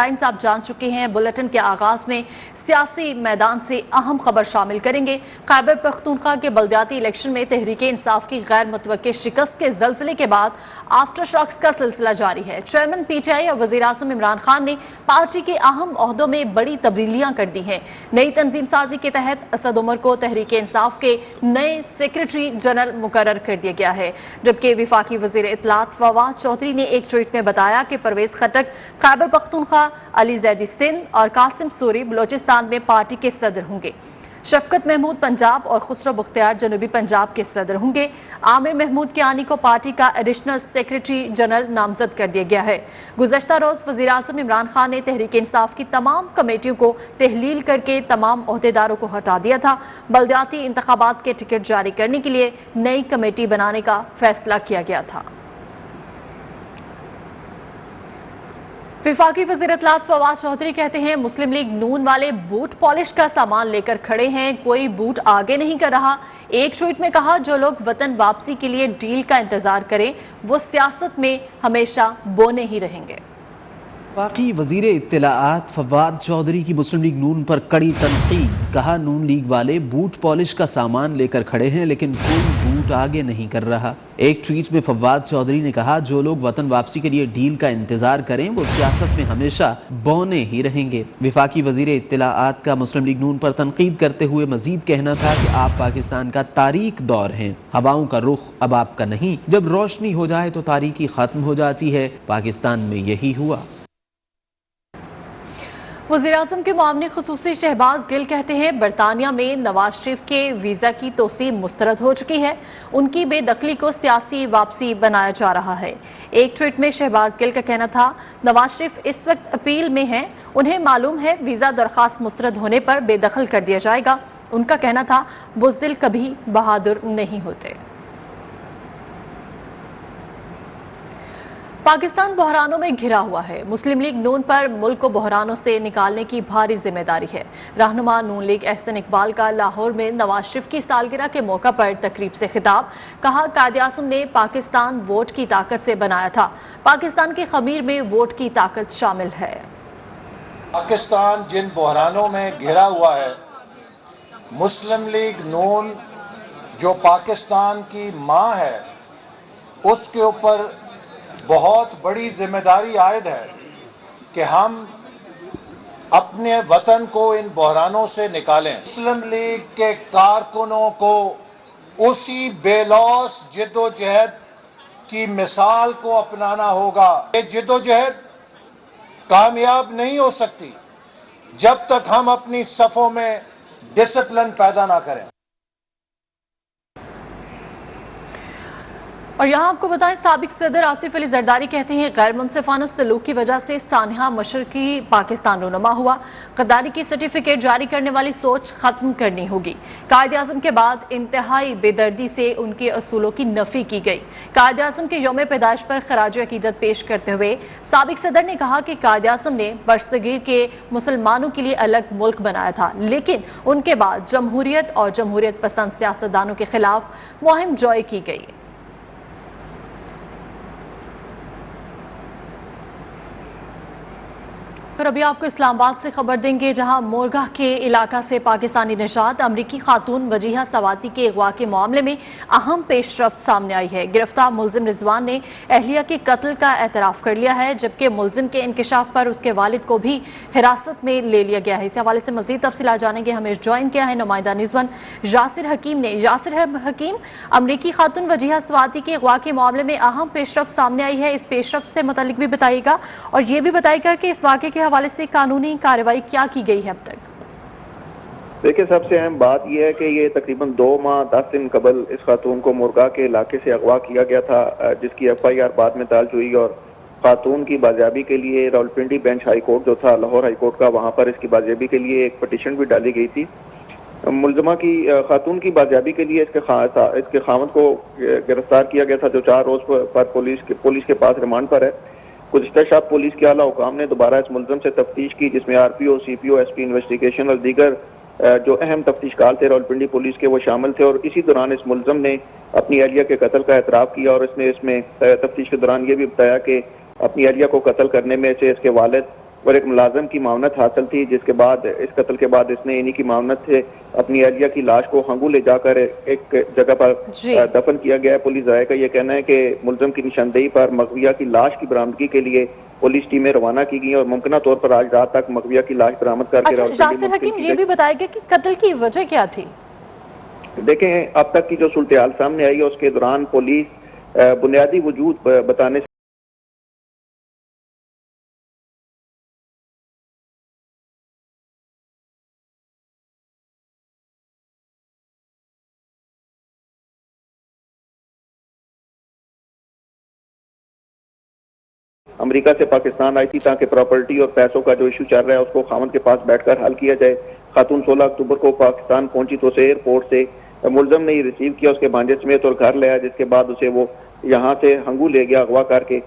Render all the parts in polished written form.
Times आप जान चुके हैं। बुलेटिन के आगाज में सियासी मैदान से अहम खबर शामिल करेंगे। खैबर पख्तूनख्वा के बल्दियाती इलेक्शन में तहरीक इंसाफ की गैर मुतवक्के शिकस्त के जल्जले के बाद आफ्टर शॉक्स का सिलसिला जारी है। चेयरमैन पीटीआई और वजीर आज़म इमरान खान ने पार्टी के अहम ओहदों में बड़ी तब्दीलियां कर दी हैं। नई तंजीम साजी के तहत असद उमर को तहरीक इंसाफ के नए सेक्रेटरी जनरल मुकर्रर कर दिया गया है, जबकि विफाकी वजीर इत्तलात फवाद चौधरी ने एक ट्वीट में बताया कि परवेज खटक खैबर पख्तूनख्वा, अली जैदी सिंध और कासिम सूरी बलोचिस्तान में पार्टी के सदर होंगे। शफकत महमूद पंजाब और खुसरो बख्तियार जनूबी पंजाब के सदर होंगे। आमिर महमूद कियानी को पार्टी का एडिशनल सेक्रेटरी जनरल नामजद कर दिया गया है। गुज़श्ता रोज वज़ीर आज़म इमरान खान ने तहरीक इंसाफ की तमाम कमेटियों को तहलील करके तमाम ओहदेदारों को हटा दिया था। बल्दियाती इंतखाबात के टिकट जारी करने के लिए नई कमेटी बनाने का फैसला किया गया था। विफाकी वज़ीर इत्तलात फवाद चौधरी कहते हैं, मुस्लिम लीग नून वाले बूट पॉलिश का सामान लेकर खड़े हैं, कोई बूट आगे नहीं कर रहा। एक ट्वीट में कहा, जो लोग वतन वापसी के लिए डील का इंतजार करें वो सियासत में हमेशा बोने ही रहेंगे। बाकी वजीर इत्तलाआत फवाद चौधरी की मुस्लिम लीग नून पर कड़ी तनकीद। कहा, नून लीग वाले बूट पॉलिश का सामान लेकर खड़े हैं लेकिन कोई बूट आगे नहीं कर रहा। एक ट्वीट में फवाद चौधरी ने कहा, जो लोग वतन वापसी के लिए डील का इंतजार करें वो सियासत में हमेशा बौने ही रहेंगे। विफाकी वजीर इत्तलाआत का मुस्लिम लीग नून पर तनकीद करते हुए मजीद कहना था कि आप पाकिस्तान का तारीक दौर हैं, हवाओं का रुख अब आपका नहीं, जब रोशनी हो जाए तो तारीकी खत्म हो जाती है। पाकिस्तान में यही हुआ। वज़ीर आज़म के मुआवने ख़ुसूसी शहबाज गिल कहते हैं, बरतानिया में नवाज शरीफ के वीज़ा की तोसी मुस्तरद हो चुकी है, उनकी बेदखली को सियासी वापसी बनाया जा रहा है। एक ट्वीट में शहबाज गिल का कहना था, नवाज शरीफ इस वक्त अपील में हैं, उन्हें मालूम है वीज़ा दरख्वास्त मुस्तरद होने पर बेदखल कर दिया जाएगा। उनका कहना था, बुज़दिल कभी बहादुर नहीं होते। पाकिस्तान बहरानों में घिरा हुआ है। मुस्लिम लीग नून पर मुल्क को बहरानों से निकालने की भारी जिम्मेदारी है। रहनुमा नून लीग एहसन इकबाल का लाहौर में नवाज शरीफ की सालगिरह के मौका पर तकरीब से खिताब। कहा, कायद-ए-आज़म ने पाकिस्तान वोट की ताकत से बनाया था, पाकिस्तान के खमीर में वोट की ताकत शामिल है। पाकिस्तान जिन बहरानों में घिरा हुआ है, मुस्लिम लीग नून जो पाकिस्तान की माँ है उसके ऊपर बहुत बड़ी जिम्मेदारी आयद है कि हम अपने वतन को इन बहरानों से निकालें। मुस्लिम लीग के कारकुनों को उसी बेलौस जिद्दोजहद की मिसाल को अपनाना होगा। ये जिद्दोजहद कामयाब नहीं हो सकती जब तक हम अपनी सफ़ों में डिसिप्लिन पैदा ना करें। और यहाँ आपको बताएं, साबिक सदर आसिफ अली जरदारी कहते हैं, गैर मुनसिफाना सलूक की वजह से सानिया मशरकी पाकिस्तान रूनुमा हुआ। गद्दारी की सर्टिफिकेट जारी करने वाली सोच खत्म करनी होगी। कायद-ए-आज़म के बाद इंतहाई बेदर्दी से उनके असूलों की नफी की गई। कायद-ए-आज़म के यौम पैदाइश पर खराज अकीदत पेश करते हुए साबिक सदर ने कहा कि कायद-ए-आज़म ने बरसगीर के मुसलमानों के लिए अलग मुल्क बनाया था, लेकिन उनके बाद जमहूरियत और जमहूरियत पसंद सियासतदानों के खिलाफ मुहिम जॉय की गई। फिर अभी आपको इस्लामाबाद से खबर देंगे, जहां मोरगाह के इलाका से पाकिस्तानी निशात अमरीकी खातून वजीहा सवाती के अगवा के मामले में अहम पेशरफ्त सामने आई है। गिरफ्तार मुलजिम रिजवान ने अहलिया के कत्ल का एतराफ़ कर लिया है, जबकि मुलजिम के इंकशाफ पर उसके वालिद को भी हिरासत में ले लिया गया है। इस हवाले से मज़ीद तफसीलात जानेंगे। हमें ज्वाइन किया है नुमाइंदा न्यूज़1 यासिर हकीम ने। यासिर हकीम, अमरीकी खातून वजीहा सवाती के अगवा के मामले में अहम पेशरफ्त सामने आई है, इस पेशरफ्त से मुतल्लिक भी बताइएगा और ये भी बताइएगा कि इस वाक़े के हवाले से कानूनी कार्रवाई क्या की गई है अब तक। देखिए, सबसे अहम बात यह है कि ये तकरीबन 2 माह 10 दिन कबल इस खातून को मुरगाह के इलाके से अगवा किया गया था, जिसकी FIR बाद में दर्ज हुई और खातून की बाजियाबी के लिए रावलपिंडी बेंच हाई कोर्ट जो था लाहौर हाई कोर्ट का, वहाँ पर इसकी बाजियाबी के लिए एक पटिशन भी डाली गई थी। मुलजमा की खातून की बाजियाबी के लिए इसके खामद को गिरफ्तार किया गया था, जो 4 रोज पर पुलिस के पास रिमांड पर है। गुज़िश्ता शब पुलिस के आला हुकाम ने दोबारा इस मुलज़म से तफ्तीश की, जिसमें RPO, CPO, SP इन्वेस्टिगेशन और दीगर जो अहम तफ्तीशकार थे रावलपिंडी पुलिस के, वो शामिल थे। और इसी दौरान इस मुलज़म ने अपनी अहलिया के कत्ल का एतराफ़ किया और इसने इसमें तफ्तीश के दौरान ये भी बताया कि अपनी अहलिया को कत्ल करने में से इसके वालिद اور ایک ملازم کی معاونت حاصل تھی، جس کے بعد اس قتل کے بعد اس نے انہی کی معاونت سے اپنی اہلیہ کی لاش کو ہنگو لے جا کر ایک جگہ پر دفن کیا گیا ہے۔ پولیس ذرائع کا یہ کہنا ہے کہ ملزم کی نشاندہی پر مغویہ کی لاش کی برآمدگی کے لیے پولیس ٹیمیں روانہ کی گئی اور ممکنہ طور پر آج رات تک مغویہ کی لاش برآمد کر کے یاسر حکیم یہ بھی بتائے گا کہ قتل کی وجہ کیا تھی؟ دیکھیں اب تک کی جو صورتحال سامنے آئی ہے اس کے دوران پولیس بنیادی وجود بتانے سے امریکہ سے پاکستان آئی تھی تاکہ پراپرٹی اور پیسوں کا جو ایشو چل رہا ہے اس کو خاوند کے پاس بیٹھ کر حل کیا جائے۔ خاتون 16 اکتوبر کو پاکستان پہنچی تو اسے ایئرپورٹ سے ملزم نے ہی ریسیو کیا، اس کے بھانجے سمیت اور گھر لیا، جس کے بعد اسے وہ یہاں سے ہنگو لے گیا اغوا کر کے،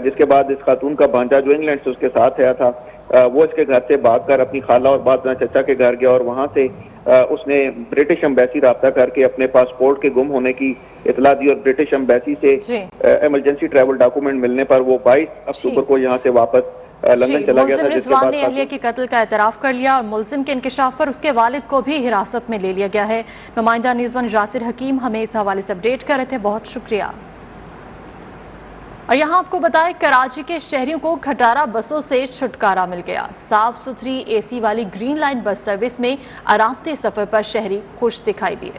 جس کے بعد اس خاتون کا بھانجا جو انگلینڈ سے اس کے ساتھ آیا تھا وہ اس کے گھر سے بھاگ کر اپنی خالہ اور بعد میں چچا کے گھر گیا اور وہاں سے اس نے برٹش ایمبیسی رابطہ کر کے اپنے پاسپورٹ کے گم ہونے کی اطلاع دی اور برٹش ایمبیسی سے ایمرجنسی ٹریول ڈاکومنٹ ملنے پر وہ 22 اکتوبر کو یہاں سے واپس لندن چلا گیا تھا۔ ملزم رضوان نے اہلیہ کے قتل کا اعتراف کر لیا اور ملزم کے انکشاف پر اس کے والد کو بھی حراست میں لے لیا گیا ہے۔ نمائندہ نیوز ون یاسر حکیم ہمیں اس حوالے سے اپڈیٹ کر رہے تھے، بہت شکریہ۔ اور یہاں آپ کو بتائیں کراچی کے شہریوں کو کھٹارہ بسوں سے چھٹکارا مل گیا۔ صاف ستھری اے سی والی گرین لائن بس سروس میں آرام دہ سفر پر شہری خوش دکھائی دیے۔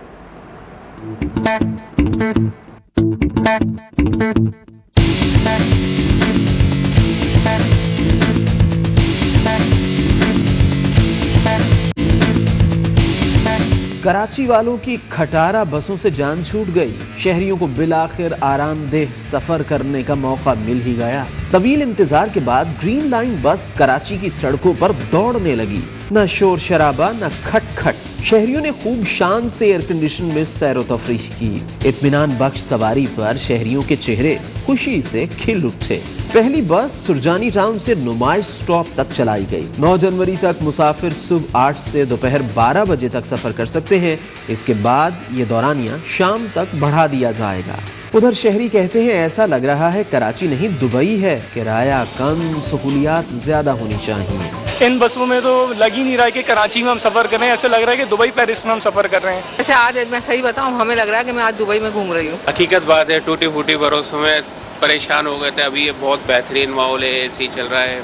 کراچی والوں کی کھٹارہ بسوں سے جان چھوٹ گئی، شہریوں کو بالآخر آرام دہ سفر کرنے کا موقع مل ہی گیا۔ طویل انتظار کے بعد گرین لائن بس کراچی کی سڑکوں پر دوڑنے لگی، نہ شور شرابہ نہ کھٹ کھٹ، شہریوں نے خوب شان سے ایئر کنڈیشن میں سیر و تفریح کی۔ اطمینان بخش سواری پر شہریوں کے چہرے خوشی سے کھل اٹھے۔ پہلی بس سرجانی ٹاؤن سے نمائش سٹاپ تک چلائی گئی۔ 9 جنوری تک مسافر صبح 8 سے دوپہر 12 بجے تک سفر کر سکتے ہیں، اس کے بعد یہ دورانیہ شام تک بڑھا دیا جائے گا۔ ادھر شہری کہتے ہیں ایسا لگ رہا ہے کراچی نہیں دبئی ہے، کرایہ کم، سہولیات زیادہ ہونی چاہیے۔ ان بسوں میں تو لگ ہی نہیں رہا ہے کہ کراچی میں ہم سفر کر رہے ہیں، ایسے لگ رہا ہے کہ دبئی پیرس میں ہم سفر کر رہے ہیں۔ ایسے آج میں صحیح بتاؤں ہمیں لگ رہا ہے کہ میں آج دبئی میں گھوم رہی ہوں۔ حقیقت بات ہے، ٹوٹی پھوٹی بسوں میں پریشان ہو گئے تھے، ابھی یہ بہت بہترین ماحول ہے، اے سی چل رہا ہے،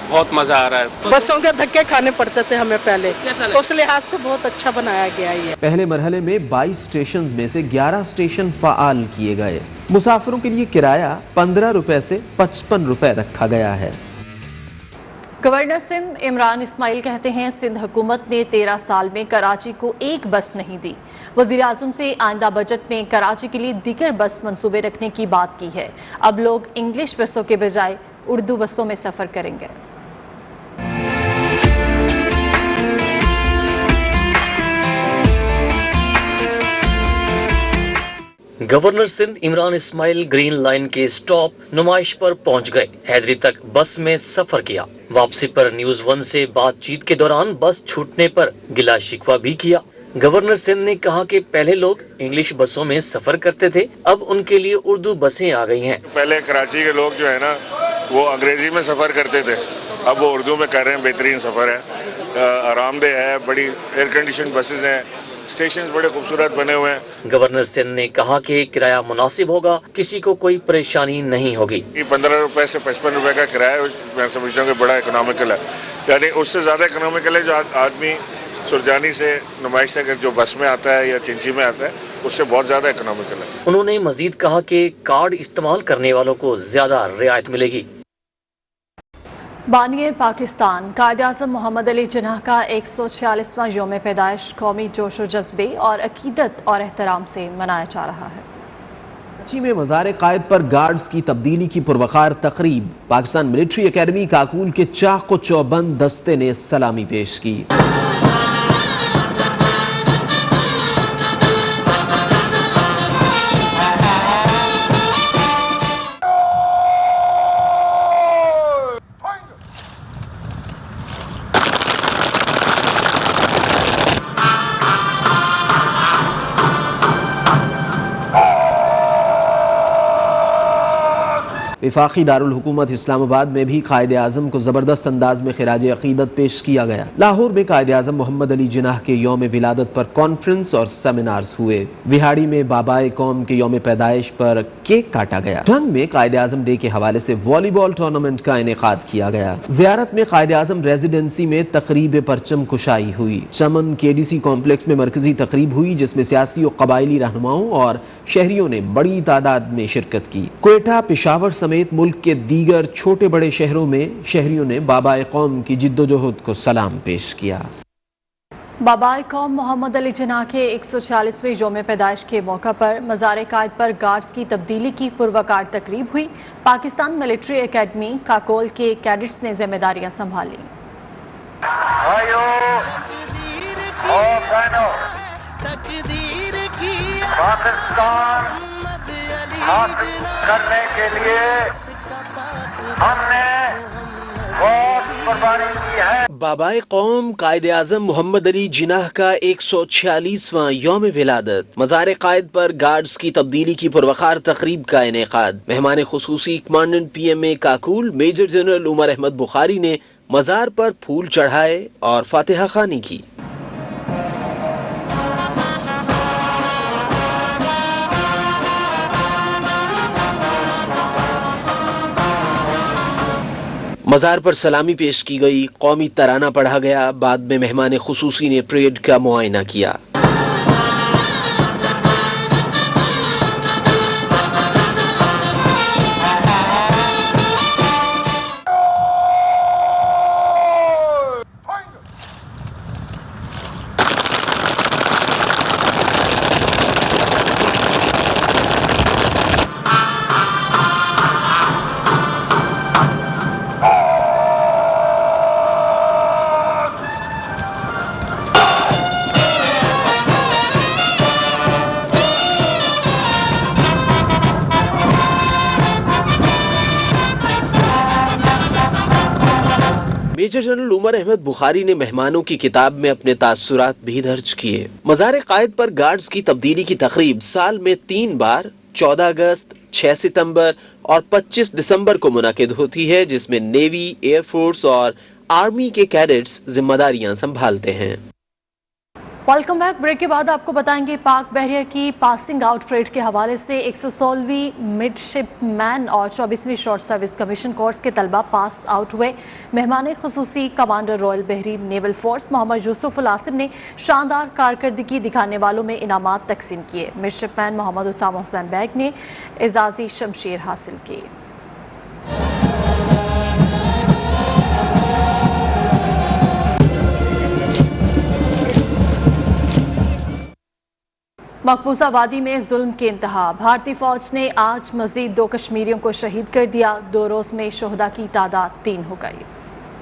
بہت مزہ آ رہا ہے۔ بسوں کے دھکے کھانے پڑتے تھے ہمیں پہلے، اس لحاظ سے بہت اچھا بنایا گیا ہے۔ پہلے مرحلے میں 22 اسٹیشنز میں سے 11 اسٹیشن فعال کیے گئے۔ مسافروں کے لیے کرایہ 15 روپے سے 55 روپے رکھا گیا ہے۔ گورنر سندھ عمران اسماعیل کہتے ہیں سندھ حکومت نے 13 سال میں کراچی کو ایک بس نہیں دی۔ وزیر اعظم سے آئندہ بجٹ میں کراچی کے لیے دیگر بس منصوبے رکھنے کی بات کی ہے۔ اب لوگ انگلش بسوں کے بجائے اردو بسوں میں سفر کریں گے۔ گورنر سندھ عمران اسماعیل گرین لائن کے سٹاپ نمائش پر پہنچ گئے، حیدری تک بس میں سفر کیا۔ واپسی پر نیوز ون سے بات چیت کے دوران بس چھوٹنے پر گلا شکوہ بھی کیا۔ گورنر سندھ نے کہا کہ پہلے لوگ انگلش بسوں میں سفر کرتے تھے، اب ان کے لیے اردو بسیں آ گئی ہیں۔ پہلے کراچی کے لوگ جو ہے نا وہ انگریزی میں سفر کرتے تھے، اب وہ اردو میں کر رہے ہیں، بہترین سفر ہے، آرام دہ ہے، بڑی ایئر کنڈیشن بسز ہیں، اسٹیشنز بڑے خوبصورت بنے ہوئے ہیں۔ گورنر سندھ نے کہا کہ کرایہ مناسب ہوگا، کسی کو کوئی پریشانی نہیں ہوگی۔ 15 روپے سے 55 روپے کا کرایہ میں سمجھتا ہوں کہ بڑا اکنامیکل ہے، یعنی اس سے زیادہ اکنامیکل ہے جو آدمی سرجانی سے نمائش تک جو بس میں آتا ہے یا چنچی میں آتا ہے، اس سے بہت زیادہ اکنامیکل ہے۔ انہوں نے مزید کہا کہ کارڈ استعمال کرنے والوں کو زیادہ رعایت ملے گی۔ بانی پاکستان قائد اعظم محمد علی جناح کا 146واں یوم پیدائش قومی جوش و جذبے اور عقیدت اور احترام سے منایا جا رہا ہے۔ کراچی میں مزار قائد پر گارڈز کی تبدیلی کی پروقار تقریب، پاکستان ملٹری اکیڈمی کاکول کے چاق و چوبند دستے نے سلامی پیش کی۔ वफाकी दारुल हुकूमत इस्लामाबाद में भी कायद आज़म को ज़बरदस्त अंदाज में खिराज अक़ीदत पेश किया गया। लाहौर में कायद आज़म मोहम्मद अली जिन्नाह के यौम विलादत पर कॉन्फ्रेंस और सेमिनार्स हुए। विहाड़ी में बाबाए कौम के यौम पैदाइश पर केक काटा गया। ढंग में कायद आज़म डे के हवाले से वॉलीबॉल टूर्नामेंट का इनेकाद किया गया। ज़ियारत में कायद आज़म रेजिडेंसी में तकरीब परचम कुशाई हुई। चमन KDC कॉम्प्लेक्स में मरकजी तकरीब हुई जिसमें सियासी और कबायली रहनुमाओं और शहरियों ने बड़ी तादाद में शिरकत की। क्वेटा, पेशावर समेत मुल्क के दीगर छोटे बड़े शहरों में शहरियों ने बाबाए कौम की जिद्दोजहद को सलाम पेश किया। बाबाए कौम मोहम्मद अली जिन्नाह के 146वें यौम पैदाइश के मौका पर मज़ार कायद पर गार्ड्स की तब्दीली की पुरवकार तकरीब हुई। पाकिस्तान मिलिट्री एकेडमी काकोल के कैडेट्स ने जिम्मेदारियां संभाली। पाकिस्तान हासिल करने के लिए हमने बहुत कुर्बानी की है। बाबाए कौम कायद आज़म मोहम्मद अली जिन्नाह का 146वां यौम विलादत। मज़ार कायद पर गार्ड्स की तब्दीली की पुरवकार तकरीब का इनेकाद। मेहमान खुसूसी commandant PMA Kakul major general Umar Ahmad Bukhari ने मज़ार पर फूल चढ़ाए और फातिहा खानी की। मज़ार पर सलामी पेश की गई, कौमी तराना पढ़ा गया। बाद में मेहमान खुसूसी ने परेड का मुआयना किया। मेजर जनरल उमर अहमद बुखारी ने मेहमानों की किताब में अपने तासुरात भी दर्ज किए। मज़ार कायद पर गार्ड्स की तब्दीली की तकरीब साल में 3 बार 14 अगस्त, 6 सितंबर और 25 दिसंबर को मुनाकिद होती है, जिसमें नेवी, एयरफोर्स और आर्मी के कैडेट्स जिम्मेदारियां संभालते हैं। Welcome back. ब्रेक के बाद आपको बताएंगे पाक बहरिया की पासिंग आउट परेड के हवाले से 116वीं मिडशिपमैन और 24वीं शॉर्ट सर्विस कमीशन कोर्स के तलबा पास आउट हुए। मेहमान खुसूसी कमांडर रॉयल बहरी नेवल फोर्स मोहम्मद यूसुफ उल आसिम ने शानदार कारकर्दगी दिखाने वालों में इनामात तकसीम किए। मिडशिपमैन मोहम्मद उसामा हुसैन बैग ने एजाजी शमशीर हासिल की। मकबूजा वादी में जुल्म की इंतहा। भारतीय फौज ने आज मजीद 2 कश्मीरियों को शहीद कर दिया। 2 रोज में शोहदा की तादाद 3 हो गई।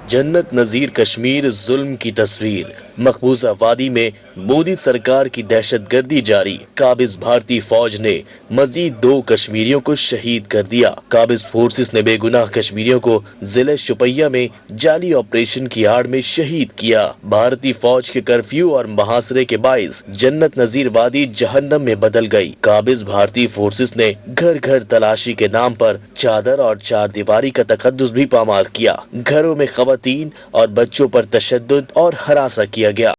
जन्नत नज़ीर कश्मीर जुल्म की तस्वीर। मकबूजा वादी में मोदी सरकार की दहशतगर्दी जारी। काबिज भारतीय फौज ने मजीद 2 कश्मीरियों को शहीद कर दिया। काबिज फोर्सेस ने बेगुनाह कश्मीरियों को जिले शुपिया में जाली ऑपरेशन की आड़ में शहीद किया। भारतीय फौज के कर्फ्यू और मुहासरे के बाइस जन्नत नज़ीर वादी जहन्नम में बदल गई। काबिज भारतीय फोर्सेस ने घर घर तलाशी के नाम पर चादर और चारदीवारी का तकद्दुस भी पामाल किया। घरों में खवातीन और बच्चों पर तशद्दुद और हरासा किया गया।